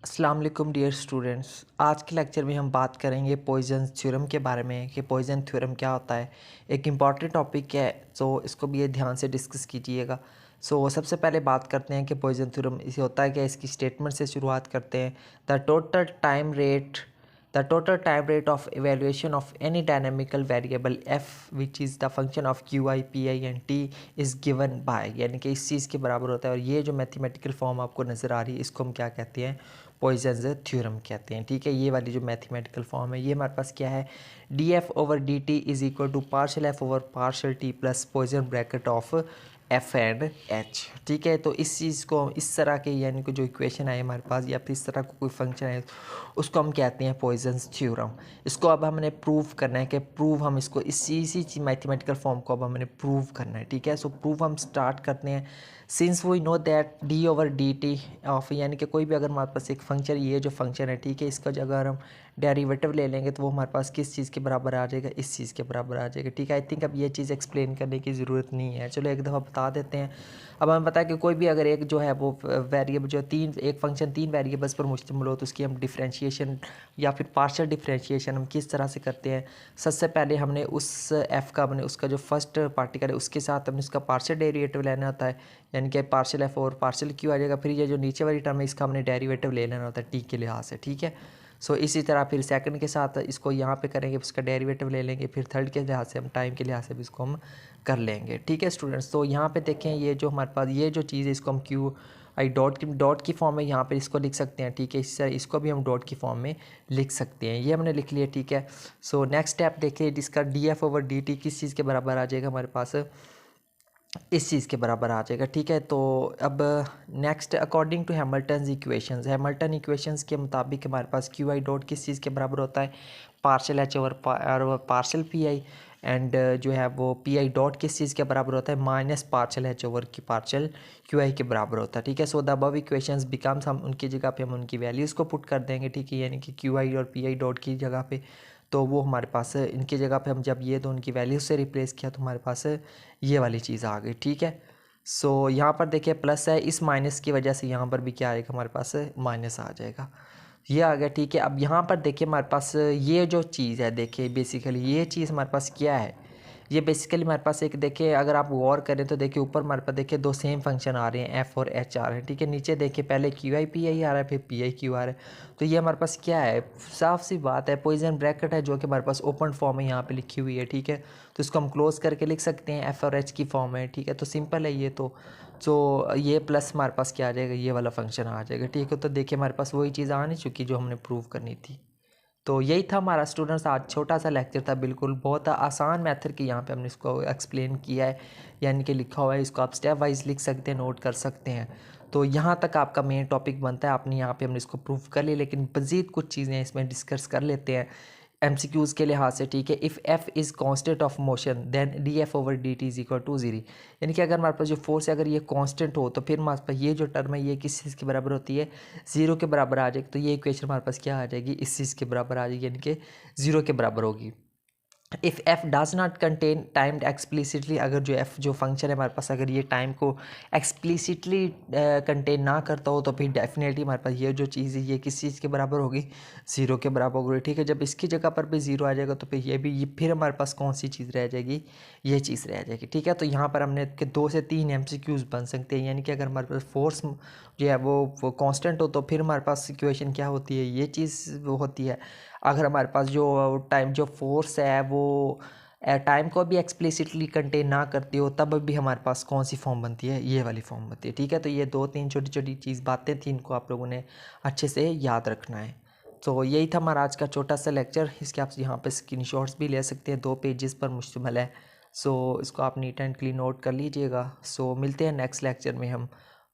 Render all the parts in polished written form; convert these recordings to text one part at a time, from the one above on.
अस्सलाम वालेकुम dear students. आज के लेक्चर में हम बात करेंगे पॉइजन थ्योरम के बारे में कि पॉइजन थ्योरम क्या होता है। एक इम्पॉर्टेंट टॉपिक है, तो इसको भी ये ध्यान से डिस्कस कीजिएगा। सबसे पहले बात करते हैं कि पॉइजन थ्योरम इसे होता है कि इसकी स्टेटमेंट से शुरुआत करते हैं। The total time rate of evaluation of any dynamical variable f which is the function of qi pi and t is given by, यानी कि इस चीज़ के बराबर होता है। और ये जो मैथमेटिकल फॉर्म आपको नज़र आ रही है इसको हम क्या कहते हैं, पॉइजन्स थ्योरम कहते हैं। ठीक है, ये वाली जो मैथमेटिकल फॉर्म है ये हमारे पास क्या है, D F over D T is equal to partial F over partial T plus Poisson bracket of F and H. ठीक है, तो इस चीज़ को इस तरह के यानी कि जो इक्वेशन है हमारे पास या फिर इस तरह का कोई फंक्शन है उसको हम कहते हैं पॉइजन्स थ्योरम। इसको अब हमने प्रूव करना है कि हम इसको इसी मैथमेटिकल फॉर्म को अब हमने प्रूव करना है। ठीक है, प्रूव हम स्टार्ट करते हैं। Since we know that D over D T of, यानी कि कोई भी अगर हमारे पास एक फंक्शन, ये जो फंक्शन है ठीक है, इसका जो अगर हम डेरिवेटिव ले लेंगे तो वो हमारे पास किस चीज़ के बराबर आ जाएगा, इस चीज़ के बराबर आ जाएगा। ठीक है, आई थिंक अब ये चीज़ एक्सप्लेन करने की ज़रूरत नहीं है, चलो एक दफ़ा बता देते हैं। अब हमें पता है कि कोई भी अगर एक जो है वो वेरिएबल जो एक फंक्शन तीन वेरिएबल्स पर मुश्तमिल हो तो उसकी हम डिफरेंशिएशन या फिर पार्शियल डिफरेंशिएशन हम किस तरह से करते हैं। सबसे पहले हमने उस एफ़ का हमने उसका जो फर्स्ट पार्टिकल है उसके साथ हमने उसका पार्शियल डेरिवेटिव लेना होता है, यानी कि पार्शियल एफ और पार्शियल क्यू आ जाएगा। फिर ये जो नीचे वाली टर्म है इसका हमने डेरिवेटिव ले लेना होता है टी के लिहाज से। ठीक है, इसी तरह फिर सेकंड के साथ इसको यहाँ पे करेंगे, उसका डेरिवेटिव ले लेंगे, फिर थर्ड के लिहाज से हम टाइम के लिहाज से भी इसको हम कर लेंगे। ठीक है स्टूडेंट्स, तो यहाँ पे देखें ये जो हमारे पास ये जो चीज़ है इसको हम क्यू आई डॉट की फॉर्म में यहाँ पे इसको लिख सकते हैं। ठीक है, इस तरह इसको भी हम डॉट की फॉर्म में लिख सकते हैं, ये हमने लिख लिया। ठीक है, नेक्स्ट स्टेप देखिए, जिसका D F over D T किस चीज़ के बराबर आ जाएगा, हमारे पास इस चीज़ के बराबर आ जाएगा। ठीक है, तो अब next according to Hamilton equations के मुताबिक हमारे पास क्यू आई डॉट किस चीज़ के बराबर होता है, partial H over partial P I, and जो है वो पी आई डॉट किस चीज़ के बराबर होता है, माइनस पार्शल एच ओवर की पार्शल क्यू आई के बराबर होता है। ठीक है, द अबव इक्वेशंस बिकम्स, हम उनकी जगह पे हम उनकी वैल्यूज़ को पुट कर देंगे। ठीक है, यानी कि क्यू आई और पी आई डॉट की जगह पे, तो वो हमारे पास इनकी जगह पे हम जब ये दो उनकी वैल्यूज से रिप्लेस किया तो हमारे पास ये वाली चीज़ आ गई। ठीक है, यहाँ पर देखिए प्लस है, इस माइनस की वजह से यहाँ पर भी क्या आएगा, हमारे पास माइनस आ जाएगा, ये आ गया। ठीक है, अब यहाँ पर देखिए हमारे पास ये जो चीज़ है, देखिए बेसिकली ये चीज़ हमारे पास क्या है, ये बेसिकली हमारे पास एक देखिए अगर आप गौर करें तो देखिए ऊपर हमारे पास देखिए दो सेम फंक्शन आ रहे हैं, एफ और एच आ रहे हैं। ठीक है, नीचे देखिए पहले क्यू आई पी आई आ रहा है, फिर पी आई क्यू आ रहा है। तो ये हमारे पास क्या है, साफ सी बात है, पॉइजन ब्रैकेट है जो कि हमारे पास ओपन फॉर्म में यहाँ पे लिखी हुई है। ठीक है, तो इसको हम क्लोज करके लिख सकते हैं, एफ और एच की फॉर्म है। ठीक है, तो सिंपल है ये, तो ये प्लस हमारे पास क्या आ जाएगा, ये वाला फंक्शन आ जाएगा। ठीक है, तो देखिए हमारे पास वही चीज़ आ नहीं चुकी जो हमने प्रूव करनी थी। तो यही था हमारा स्टूडेंट्स आज छोटा सा लेक्चर था, बिल्कुल बहुत आसान मेथड की यहाँ पे हमने इसको एक्सप्लेन किया है, यानी कि लिखा हुआ है, इसको आप स्टेप वाइज लिख सकते हैं, नोट कर सकते हैं। तो यहाँ तक आपका मेन टॉपिक बनता है, आपने यहाँ पे हमने इसको प्रूव कर लिया, लेकिन मज़ीद कुछ चीज़ें इसमें डिस्कस कर लेते हैं एमसीक्यूज़ के लिहाज से। ठीक है, if F is constant of motion then D F over D T is equal to 0, यानी कि अगर हमारे पास जो फोर्स है अगर ये कांस्टेंट हो तो फिर हमारे पास ये जो टर्म है ये किस चीज़ के बराबर होती है, 0 के बराबर आ जाएगी। तो ये इक्वेशन हमारे पास क्या आ जाएगी, इस चीज़ के बराबर आ जाएगी, यानी कि 0 के बराबर होगी। If F does not contain time explicitly, अगर जो एफ जो फंक्शन है हमारे पास अगर ये टाइम को एक्सप्लिसिटली कंटेन ना करता हो तो फिर डेफिनेटली हमारे पास ये जो चीज़ है ये किस चीज़ के बराबर होगी, 0 के बराबर होगी। ठीक है, जब इसकी जगह पर भी 0 आ जाएगा तो फिर ये फिर हमारे पास कौन सी चीज़ रह जाएगी, ये चीज़ रह जाएगी। ठीक है, तो यहाँ पर हमने 2 से 3 MCQs बन सकते हैं, यानी कि अगर हमारे पास फोर्स जो है वो कांस्टेंट हो तो फिर हमारे पास इक्वेशन क्या होती है, ये चीज़ वो होती है। अगर हमारे पास जो फोर्स है वो टाइम को भी एक्सप्लिसिटली कंटेन ना करती हो तब भी हमारे पास कौन सी फॉर्म बनती है, ये वाली फॉर्म बनती है। ठीक है, तो ये 2-3 छोटी छोटी चीज़ बातें थी, इनको आप लोगों ने अच्छे से याद रखना है। तो यही था हमारा आज का छोटा सा लेक्चर, इसके आप यहाँ पे स्क्रीनशॉट्स भी ले सकते हैं, 2 पेजेस पर मुश्तमिल है। इसको आप नीट एंड क्लीन नोट कर लीजिएगा। मिलते हैं नेक्स्ट लेक्चर में हम।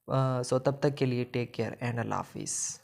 तब तक के लिए टेक केयर एंड अल्लाह हाफिज़।